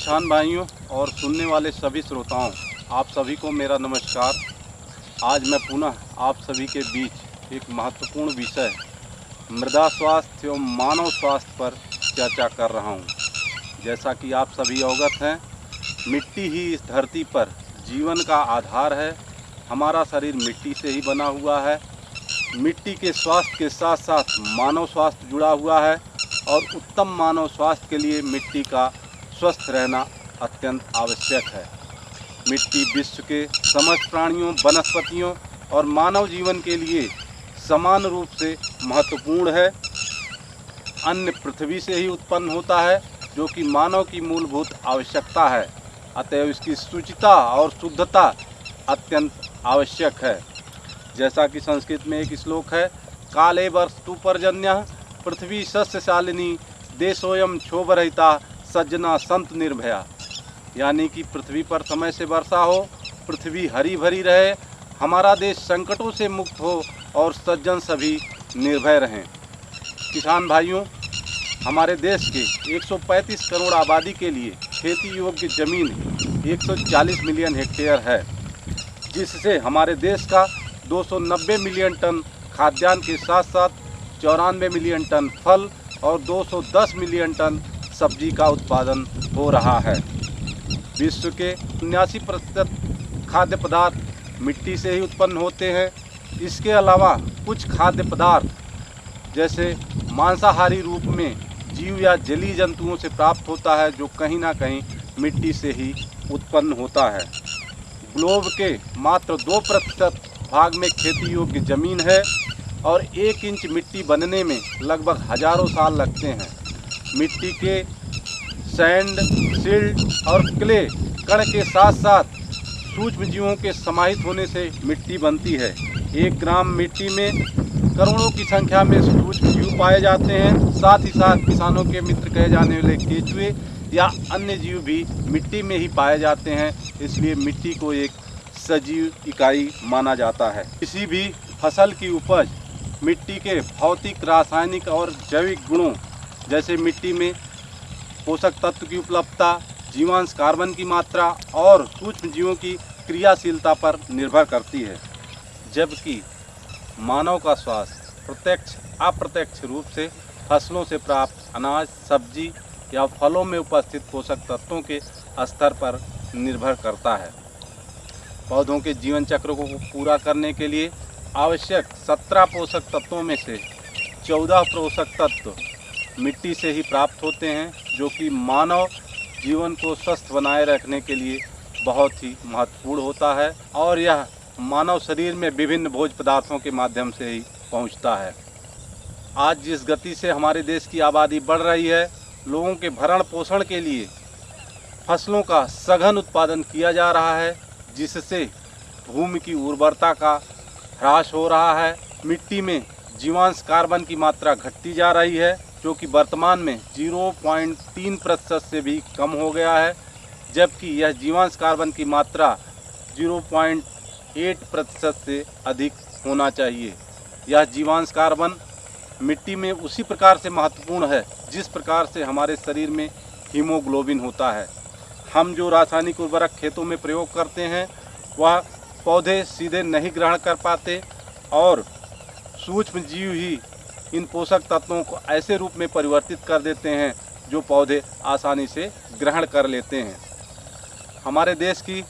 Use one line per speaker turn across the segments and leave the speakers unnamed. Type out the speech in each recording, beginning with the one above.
किसान भाइयों और सुनने वाले सभी श्रोताओं, आप सभी को मेरा नमस्कार। आज मैं पुनः आप सभी के बीच एक महत्वपूर्ण विषय मृदा स्वास्थ्य एवं मानव स्वास्थ्य पर चर्चा कर रहा हूं। जैसा कि आप सभी अवगत हैं, मिट्टी ही इस धरती पर जीवन का आधार है। हमारा शरीर मिट्टी से ही बना हुआ है। मिट्टी के स्वास्थ्य के साथ साथ मानव स्वास्थ्य जुड़ा हुआ है और उत्तम मानव स्वास्थ्य के लिए मिट्टी का स्वस्थ रहना अत्यंत आवश्यक है। मिट्टी विश्व के समस्त प्राणियों, वनस्पतियों और मानव जीवन के लिए समान रूप से महत्वपूर्ण है। अन्न पृथ्वी से ही उत्पन्न होता है, जो कि मानव की मूलभूत आवश्यकता है। अतएव इसकी शुचिता और शुद्धता अत्यंत आवश्यक है। जैसा कि संस्कृत में एक श्लोक है, काले वर्षतु पर्जन्यः पृथ्वी सस्यशालिनी देशोयम क्षोभरहिता सज्जना संत निर्भया। यानी कि पृथ्वी पर समय से वर्षा हो, पृथ्वी हरी भरी रहे, हमारा देश संकटों से मुक्त हो और सज्जन सभी निर्भय रहें। किसान भाइयों, हमारे देश के 135 करोड़ आबादी के लिए खेती योग्य जमीन 140 मिलियन हेक्टेयर है, जिससे हमारे देश का 290 मिलियन टन खाद्यान्न के साथ साथ 94 मिलियन टन फल और 210 मिलियन टन सब्जी का उत्पादन हो रहा है। विश्व के 79% खाद्य पदार्थ मिट्टी से ही उत्पन्न होते हैं। इसके अलावा कुछ खाद्य पदार्थ जैसे मांसाहारी रूप में जीव या जलीय जंतुओं से प्राप्त होता है, जो कहीं ना कहीं मिट्टी से ही उत्पन्न होता है। ग्लोब के मात्र 2% भाग में खेती योग्य जमीन है और 1 इंच मिट्टी बनने में लगभग हजारों साल लगते हैं। मिट्टी के सैंड, सिल्ट और क्ले कण के साथ साथ सूक्ष्म जीवों के समाहित होने से मिट्टी बनती है। 1 ग्राम मिट्टी में करोड़ों की संख्या में सूक्ष्म जीव पाए जाते हैं। साथ ही साथ किसानों के मित्र कहे जाने वाले केंचुए या अन्य जीव भी मिट्टी में ही पाए जाते हैं। इसलिए मिट्टी को एक सजीव इकाई माना जाता है। किसी भी फसल की उपज मिट्टी के भौतिक, रासायनिक और जैविक गुणों जैसे मिट्टी में पोषक तत्व की उपलब्धता, जीवांश कार्बन की मात्रा और सूक्ष्म जीवों की क्रियाशीलता पर निर्भर करती है। जबकि मानव का स्वास्थ्य प्रत्यक्ष अप्रत्यक्ष रूप से फसलों से प्राप्त अनाज, सब्जी या फलों में उपस्थित पोषक तत्वों के स्तर पर निर्भर करता है। पौधों के जीवन चक्र को पूरा करने के लिए आवश्यक 17 पोषक तत्वों में से 14 पोषक तत्व मिट्टी से ही प्राप्त होते हैं, जो कि मानव जीवन को स्वस्थ बनाए रखने के लिए बहुत ही महत्वपूर्ण होता है और यह मानव शरीर में विभिन्न भोज्य पदार्थों के माध्यम से ही पहुंचता है। आज जिस गति से हमारे देश की आबादी बढ़ रही है, लोगों के भरण पोषण के लिए फसलों का सघन उत्पादन किया जा रहा है, जिससे भूमि की उर्वरता का ह्रास हो रहा है। मिट्टी में जीवांश कार्बन की मात्रा घटती जा रही है, जो कि वर्तमान में 0.3% से भी कम हो गया है, जबकि यह जीवांश कार्बन की मात्रा 0.8% से अधिक होना चाहिए। यह जीवांश कार्बन मिट्टी में उसी प्रकार से महत्वपूर्ण है जिस प्रकार से हमारे शरीर में हीमोग्लोबिन होता है। हम जो रासायनिक उर्वरक खेतों में प्रयोग करते हैं, वह पौधे सीधे नहीं ग्रहण कर पाते और सूक्ष्म जीव ही इन पोषक तत्वों को ऐसे रूप में परिवर्तित कर देते हैं जो पौधे आसानी से ग्रहण कर लेते हैं। हमारे देश की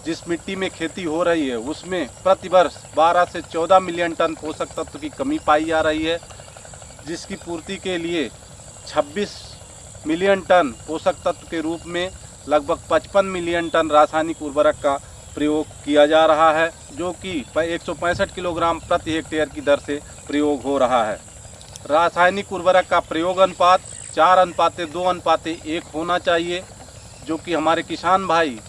जिस मिट्टी में खेती हो रही है, उसमें प्रतिवर्ष 12 से 14 मिलियन टन पोषक तत्व की कमी पाई जा रही है, जिसकी पूर्ति के लिए 26 मिलियन टन पोषक तत्व के रूप में लगभग 55 मिलियन टन रासायनिक उर्वरक का प्रयोग किया जा रहा है, जो कि 165 किलोग्राम प्रति हेक्टेयर की दर से प्रयोग हो रहा है। रासायनिक उर्वरक का प्रयोग अनुपात 4:2:1 होना चाहिए, जो कि हमारे किसान भाई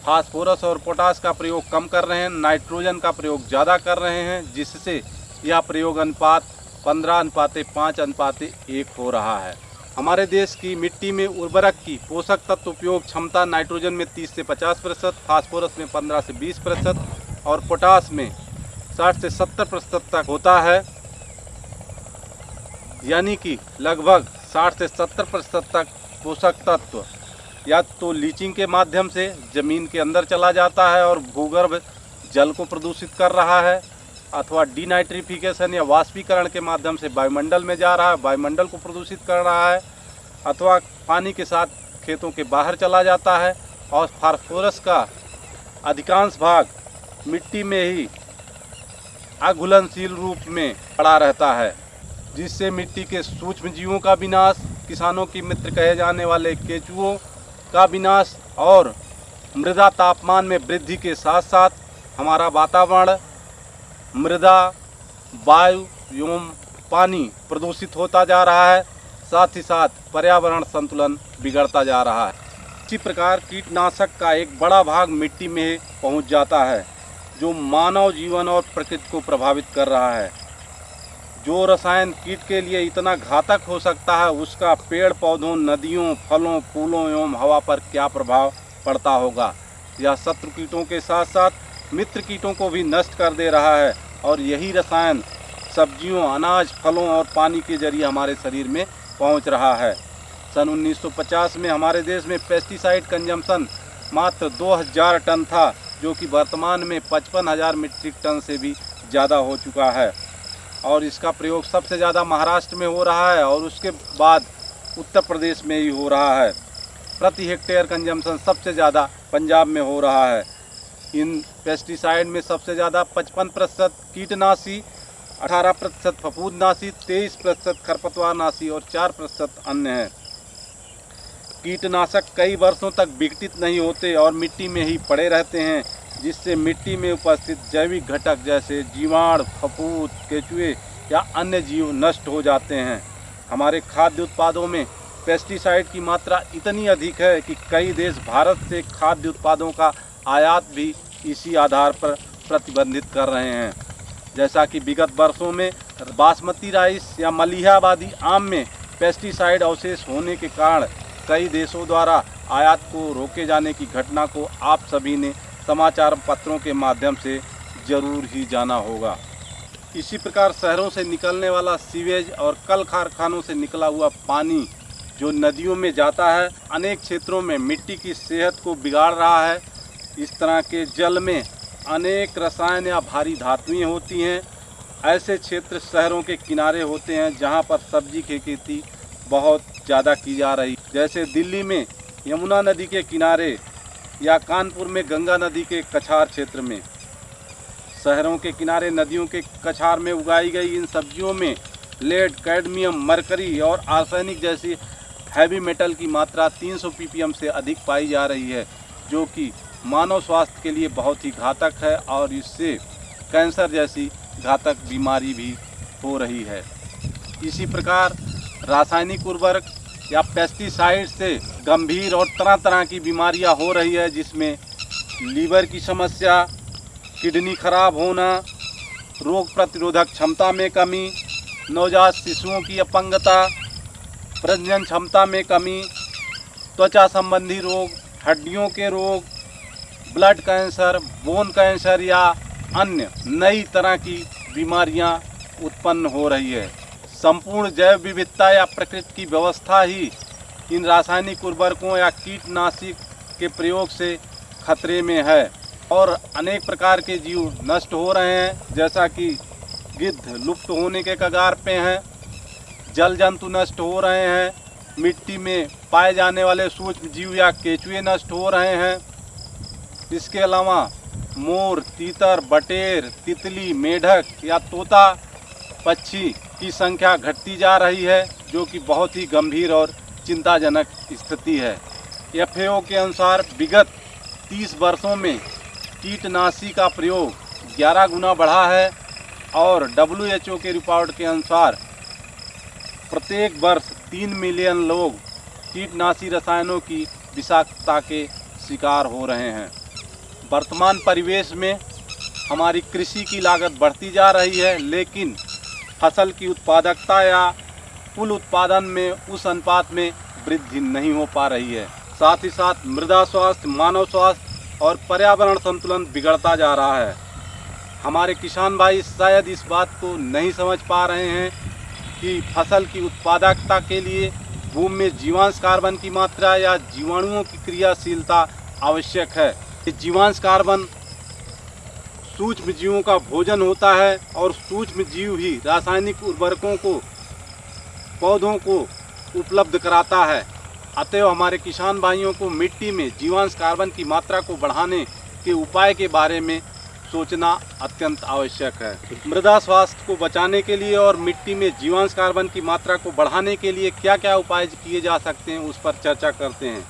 फास्फोरस और पोटास का प्रयोग कम कर रहे हैं, नाइट्रोजन का प्रयोग ज़्यादा कर रहे हैं, जिससे यह प्रयोग अनुपात 15:5:1 हो रहा है। हमारे देश की मिट्टी में उर्वरक की पोषक तत्व उपयोग क्षमता नाइट्रोजन में 30 से 50%, फास्फोरस में 15 से 20% और पोटास में 60 से 70% तक होता है। यानी कि लगभग 60 से 70% तक पोषक तत्व या तो लीचिंग के माध्यम से ज़मीन के अंदर चला जाता है और भूगर्भ जल को प्रदूषित कर रहा है, अथवा डीनाइट्रिफिकेशन या वाष्पीकरण के माध्यम से वायुमंडल में जा रहा है, वायुमंडल को प्रदूषित कर रहा है, अथवा पानी के साथ खेतों के बाहर चला जाता है और फास्फोरस का अधिकांश भाग मिट्टी में ही अघुलनशील रूप में पड़ा रहता है, जिससे मिट्टी के सूक्ष्म जीवों का विनाश, किसानों की मित्र कहे जाने वाले केंचुओं का विनाश और मृदा तापमान में वृद्धि के साथ साथ हमारा वातावरण, मृदा, वायु एवं पानी प्रदूषित होता जा रहा है। साथ ही साथ पर्यावरण संतुलन बिगड़ता जा रहा है। इसी प्रकार कीटनाशक का एक बड़ा भाग मिट्टी में पहुंच जाता है, जो मानव जीवन और प्रकृति को प्रभावित कर रहा है। जो रसायन कीट के लिए इतना घातक हो सकता है, उसका पेड़ पौधों, नदियों, फलों, फूलों एवं हवा पर क्या प्रभाव पड़ता होगा। यह शत्रु कीटों के साथ साथ मित्र कीटों को भी नष्ट कर दे रहा है और यही रसायन सब्जियों, अनाज, फलों और पानी के जरिए हमारे शरीर में पहुंच रहा है। सन 1950 में हमारे देश में पेस्टिसाइड कंजम्पशन मात्र 2000 टन था, जो कि वर्तमान में 55,000 मीट्रिक टन से भी ज़्यादा हो चुका है और इसका प्रयोग सबसे ज़्यादा महाराष्ट्र में हो रहा है और उसके बाद उत्तर प्रदेश में ही हो रहा है। प्रति हेक्टेयर कंजम्पशन सबसे ज़्यादा पंजाब में हो रहा है। इन पेस्टिसाइड में सबसे ज़्यादा 55% कीटनाशी, 18% फफूंदनाशी, 23% खरपतवारनाशी और 4% अन्य हैं। कीटनाशक कई वर्षों तक विघटित नहीं होते और मिट्टी में ही पड़े रहते हैं, जिससे मिट्टी में उपस्थित जैविक घटक जैसे जीवाणु, फफूंद, केंचुए या अन्य जीव नष्ट हो जाते हैं। हमारे खाद्य उत्पादों में पेस्टिसाइड की मात्रा इतनी अधिक है कि कई देश भारत से खाद्य उत्पादों का आयात भी इसी आधार पर प्रतिबंधित कर रहे हैं। जैसा कि विगत वर्षों में बासमती राइस या मलिहाबादी आम में पेस्टिसाइड अवशेष होने के कारण कई देशों द्वारा आयात को रोके जाने की घटना को आप सभी ने समाचार पत्रों के माध्यम से जरूर ही जाना होगा। इसी प्रकार शहरों से निकलने वाला सीवेज और कल कारखानों से निकला हुआ पानी जो नदियों में जाता है, अनेक क्षेत्रों में मिट्टी की सेहत को बिगाड़ रहा है। इस तरह के जल में अनेक रसायन या भारी धातुएं होती हैं। ऐसे क्षेत्र शहरों के किनारे होते हैं जहां पर सब्जी की खेती बहुत ज़्यादा की जा रही, जैसे दिल्ली में यमुना नदी के किनारे या कानपुर में गंगा नदी के कछार क्षेत्र में। शहरों के किनारे नदियों के कछार में उगाई गई इन सब्जियों में लेड, कैडमियम, मरकरी और आर्सेनिक जैसी हैवी मेटल की मात्रा 300 ppm से अधिक पाई जा रही है, जो कि मानव स्वास्थ्य के लिए बहुत ही घातक है और इससे कैंसर जैसी घातक बीमारी भी हो रही है। इसी प्रकार रासायनिक उर्वरक या पेस्टिसाइड से गंभीर और तरह तरह की बीमारियां हो रही है, जिसमें लीवर की समस्या, किडनी खराब होना, रोग प्रतिरोधक क्षमता में कमी, नवजात शिशुओं की अपंगता, प्रजनन क्षमता में कमी, त्वचा संबंधी रोग, हड्डियों के रोग, ब्लड कैंसर, बोन कैंसर या अन्य नई तरह की बीमारियां उत्पन्न हो रही है। संपूर्ण जैव विविधता या प्रकृति की व्यवस्था ही इन रासायनिक उर्वरकों या कीटनाशी के प्रयोग से खतरे में है और अनेक प्रकार के जीव नष्ट हो रहे हैं, जैसा कि गिद्ध लुप्त होने के कगार पे हैं, जल जंतु नष्ट हो रहे हैं, मिट्टी में पाए जाने वाले सूक्ष्म जीव या केंचुए नष्ट हो रहे हैं। इसके अलावा मोर, तीतर, बटेर, तितली, मेढक या तोता पक्षी की संख्या घटती जा रही है, जो कि बहुत ही गंभीर और चिंताजनक स्थिति है। FAO के अनुसार विगत 30 वर्षों में कीटनाशी का प्रयोग 11 गुना बढ़ा है और WHO के रिपोर्ट के अनुसार प्रत्येक वर्ष 3 मिलियन लोग कीटनाशी रसायनों की विषाक्तता के शिकार हो रहे हैं। वर्तमान परिवेश में हमारी कृषि की लागत बढ़ती जा रही है, लेकिन फसल की उत्पादकता या कुल उत्पादन में उस अनुपात में वृद्धि नहीं हो पा रही है। साथ ही साथ मृदा स्वास्थ्य, मानव स्वास्थ्य और पर्यावरण संतुलन बिगड़ता जा रहा है। हमारे किसान भाई शायद इस बात को नहीं समझ पा रहे हैं कि फसल की उत्पादकता के लिए भूमि में जीवांश कार्बन की मात्रा या जीवाणुओं की क्रियाशीलता आवश्यक है। ये जीवांश कार्बन सूक्ष्म जीवों का भोजन होता है और सूक्ष्म जीव ही रासायनिक उर्वरकों को पौधों को उपलब्ध कराता है। अतएव हमारे किसान भाइयों को मिट्टी में जीवांश कार्बन की मात्रा को बढ़ाने के उपाय के बारे में सोचना अत्यंत आवश्यक है। मृदा स्वास्थ्य को बचाने के लिए और मिट्टी में जीवांश कार्बन की मात्रा को बढ़ाने के लिए क्या क्या उपाय किए जा सकते हैं, उस पर चर्चा करते हैं।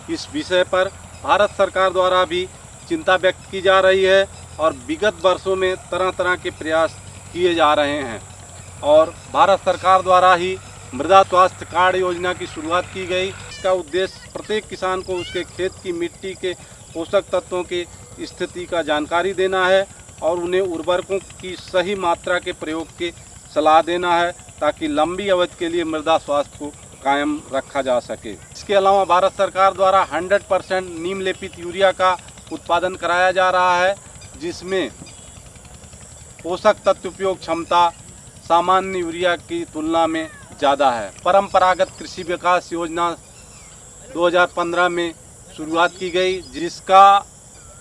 इस विषय पर भारत सरकार द्वारा भी चिंता व्यक्त की जा रही है और विगत वर्षों में तरह तरह के प्रयास किए जा रहे हैं और भारत सरकार द्वारा ही मृदा स्वास्थ्य कार्ड योजना की शुरुआत की गई। इसका उद्देश्य प्रत्येक किसान को उसके खेत की मिट्टी के पोषक तत्वों की स्थिति का जानकारी देना है और उन्हें उर्वरकों की सही मात्रा के प्रयोग की सलाह देना है ताकि लंबी अवधि के लिए मृदा स्वास्थ्य को कायम रखा जा सके। इसके अलावा भारत सरकार द्वारा 100% नीम लेपित यूरिया का उत्पादन कराया जा रहा है, जिसमें पोषक तत्व उपयोग क्षमता सामान्य यूरिया की तुलना में ज़्यादा है। परंपरागत कृषि विकास योजना 2015 में शुरुआत की गई, जिसका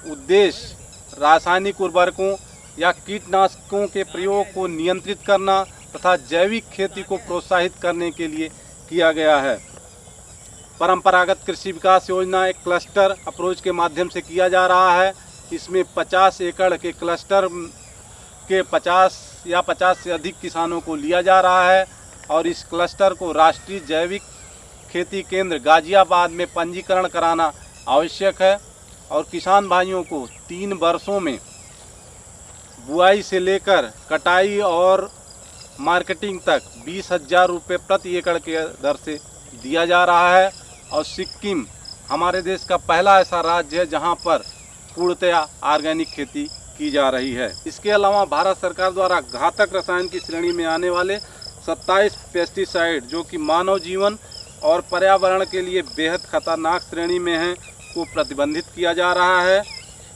उद्देश्य रासायनिक उर्वरकों या कीटनाशकों के प्रयोग को नियंत्रित करना तथा जैविक खेती को प्रोत्साहित करने के लिए किया गया है। परंपरागत कृषि विकास योजना एक क्लस्टर अप्रोच के माध्यम से किया जा रहा है। इसमें 50 एकड़ के क्लस्टर के 50 या 50 से अधिक किसानों को लिया जा रहा है और इस क्लस्टर को राष्ट्रीय जैविक खेती केंद्र गाजियाबाद में पंजीकरण कराना आवश्यक है और किसान भाइयों को 3 वर्षों में बुआई से लेकर कटाई और मार्केटिंग तक 20,000 रुपये प्रति एकड़ के दर से दिया जा रहा है। और सिक्किम हमारे देश का पहला ऐसा राज्य है जहां पर पूर्णतया ऑर्गेनिक खेती की जा रही है। इसके अलावा भारत सरकार द्वारा घातक रसायन की श्रेणी में आने वाले 27 पेस्टिसाइड जो कि मानव जीवन और पर्यावरण के लिए बेहद खतरनाक श्रेणी में हैं को प्रतिबंधित किया जा रहा है।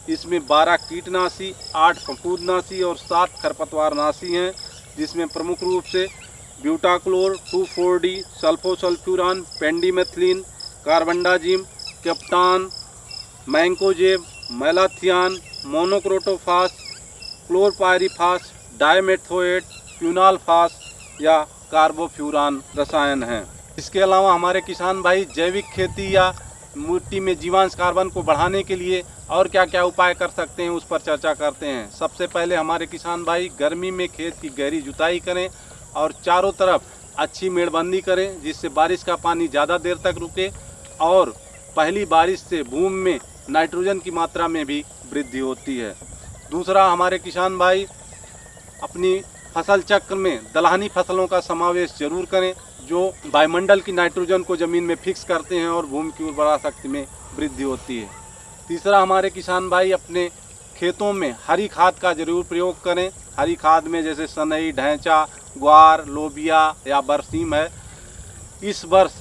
इसमें 12 कीटनाशी, 8 फफूंदनाशी और 7 खरपतवारनाशी हैं, जिसमें प्रमुख रूप से butachlor, 2,4-D, sulfosulfuron, pendimethalin, carbendazim, captan, mancozeb, malathion, monocrotophos, chlorpyrifos, dimethoate, quinalphos या कार्बोफ्यूरान रसायन हैं। इसके अलावा हमारे किसान भाई जैविक खेती या मिट्टी में जीवांश कार्बन को बढ़ाने के लिए और क्या क्या उपाय कर सकते हैं, उस पर चर्चा करते हैं। सबसे पहले हमारे किसान भाई गर्मी में खेत की गहरी जुताई करें और चारों तरफ अच्छी मेड़बंदी करें, जिससे बारिश का पानी ज़्यादा देर तक रुके और पहली बारिश से भूमि में नाइट्रोजन की मात्रा में भी वृद्धि होती है। दूसरा, हमारे किसान भाई अपनी फसल चक्र में दलहनी फसलों का समावेश जरूर करें, जो वायुमंडल की नाइट्रोजन को ज़मीन में फिक्स करते हैं और भूमि की उर्वरा शक्ति में वृद्धि होती है। तीसरा, हमारे किसान भाई अपने खेतों में हरी खाद का जरूर प्रयोग करें। हरी खाद में जैसे सनई, ढैंचा, ग्वार, लोबिया या बरसीम है। इस वर्ष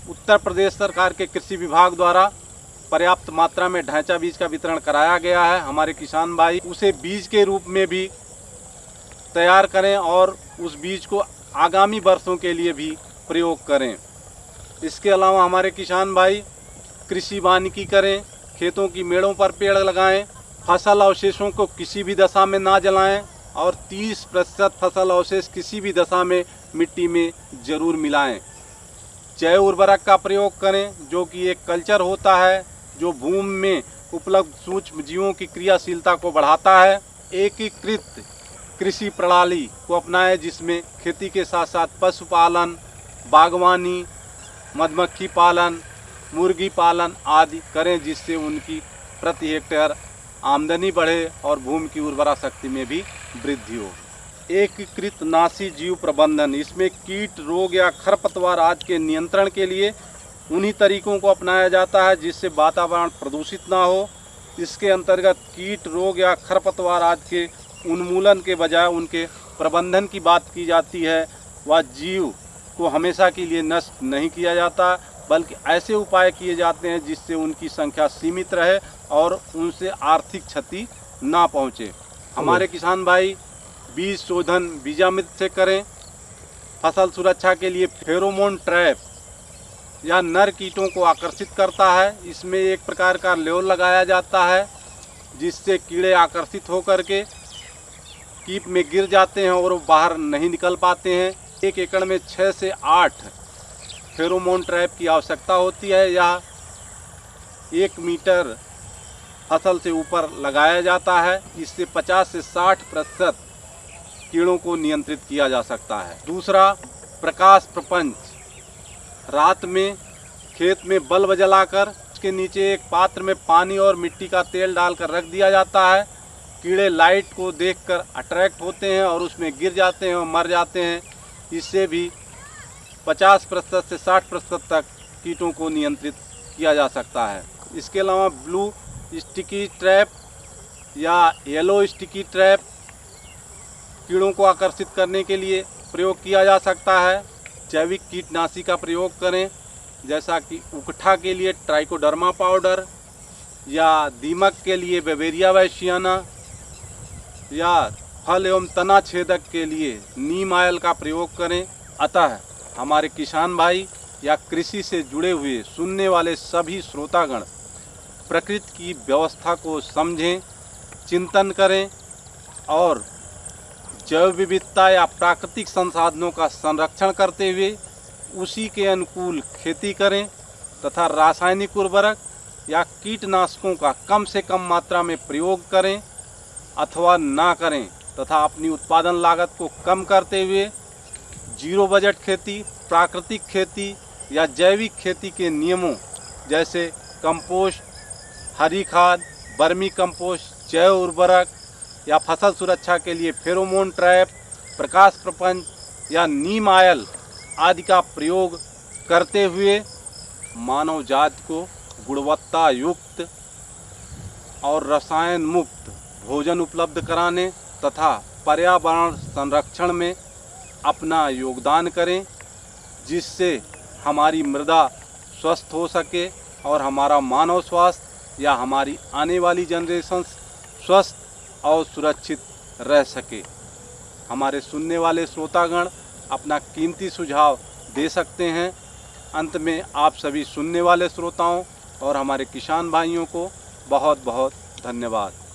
उत्तर प्रदेश सरकार के कृषि विभाग द्वारा पर्याप्त मात्रा में ढैंचा बीज का वितरण कराया गया है। हमारे किसान भाई उसे बीज के रूप में भी तैयार करें और उस बीज को आगामी वर्षों के लिए भी प्रयोग करें। इसके अलावा हमारे किसान भाई कृषि वानिकी करें, खेतों की मेड़ों पर पेड़ लगाएं, फसल अवशेषों को किसी भी दशा में ना जलाएं और 30% फसल अवशेष किसी भी दशा में मिट्टी में ज़रूर मिलाएं। जैव उर्वरक का प्रयोग करें, जो कि एक कल्चर होता है जो भूमि में उपलब्ध सूक्ष्म जीवों की क्रियाशीलता को बढ़ाता है। एकीकृत कृषि प्रणाली को अपनाएं, जिसमें खेती के साथ साथ पशुपालन, बागवानी, मधुमक्खी पालन, मुर्गी पालन आदि करें, जिससे उनकी प्रति हेक्टेयर आमदनी बढ़े और भूमि की उर्वरा शक्ति में भी वृद्धि हो। एकीकृत नाशी जीव प्रबंधन, इसमें कीट, रोग या खरपतवार आदि के नियंत्रण के लिए उन्हीं तरीकों को अपनाया जाता है जिससे वातावरण प्रदूषित ना हो। इसके अंतर्गत कीट, रोग या खरपतवार आदि के उन्मूलन के बजाय उनके प्रबंधन की बात की जाती है। वह जीव को हमेशा के लिए नष्ट नहीं किया जाता, बल्कि ऐसे उपाय किए जाते हैं जिससे उनकी संख्या सीमित रहे और उनसे आर्थिक क्षति ना पहुँचे। हमारे किसान भाई बीज शोधन बीजामृत से करें फसल सुरक्षा के लिए फेरोमोन ट्रैप या नर कीटों को आकर्षित करता है। इसमें एक प्रकार का ल्योल लगाया जाता है जिससे कीड़े आकर्षित होकर के कीप में गिर जाते हैं और वो बाहर नहीं निकल पाते हैं। 1 एकड़ में 6 से 8 फेरोमोन ट्रैप की आवश्यकता होती है। यह 1 मीटर फसल से ऊपर लगाया जाता है। इससे 50 से 60% कीड़ों को नियंत्रित किया जा सकता है। दूसरा, प्रकाश प्रपंच। रात में खेत में बल्ब जलाकर उसके नीचे एक पात्र में पानी और मिट्टी का तेल डालकर रख दिया जाता है। कीड़े लाइट को देखकर अट्रैक्ट होते हैं और उसमें गिर जाते हैं और मर जाते हैं। इससे भी 50% से 60% तक कीटों को नियंत्रित किया जा सकता है। इसके अलावा ब्लू स्टिकी ट्रैप या येलो स्टिकी ट्रैप कीड़ों को आकर्षित करने के लिए प्रयोग किया जा सकता है। जैविक कीटनाशी का प्रयोग करें, जैसा कि उकठा के लिए ट्राइकोडर्मा पाउडर या दीमक के लिए बेवेरिया वैशियाना या फल एवं तना छेदक के लिए नीम ऑयल का प्रयोग करें। अतः हमारे किसान भाई या कृषि से जुड़े हुए सुनने वाले सभी श्रोतागण प्रकृति की व्यवस्था को समझें, चिंतन करें और जैव विविधता या प्राकृतिक संसाधनों का संरक्षण करते हुए उसी के अनुकूल खेती करें तथा रासायनिक उर्वरक या कीटनाशकों का कम से कम मात्रा में प्रयोग करें अथवा ना करें तथा अपनी उत्पादन लागत को कम करते हुए जीरो बजट खेती, प्राकृतिक खेती या जैविक खेती के नियमों जैसे कंपोस्ट, हरी खाद, वर्मी कंपोस्ट, जैव उर्वरक या फसल सुरक्षा के लिए फेरोमोन ट्रैप, प्रकाश प्रपंच या नीम ऑयल आदि का प्रयोग करते हुए मानव जाति को गुणवत्ता युक्त और रसायन मुक्त भोजन उपलब्ध कराने तथा पर्यावरण संरक्षण में अपना योगदान करें, जिससे हमारी मृदा स्वस्थ हो सके और हमारा मानव स्वास्थ्य या हमारी आने वाली जनरेशन स्वस्थ और सुरक्षित रह सके। हमारे सुनने वाले श्रोतागण अपना कीमती सुझाव दे सकते हैं। अंत में आप सभी सुनने वाले श्रोताओं और हमारे किसान भाइयों को बहुत बहुत धन्यवाद।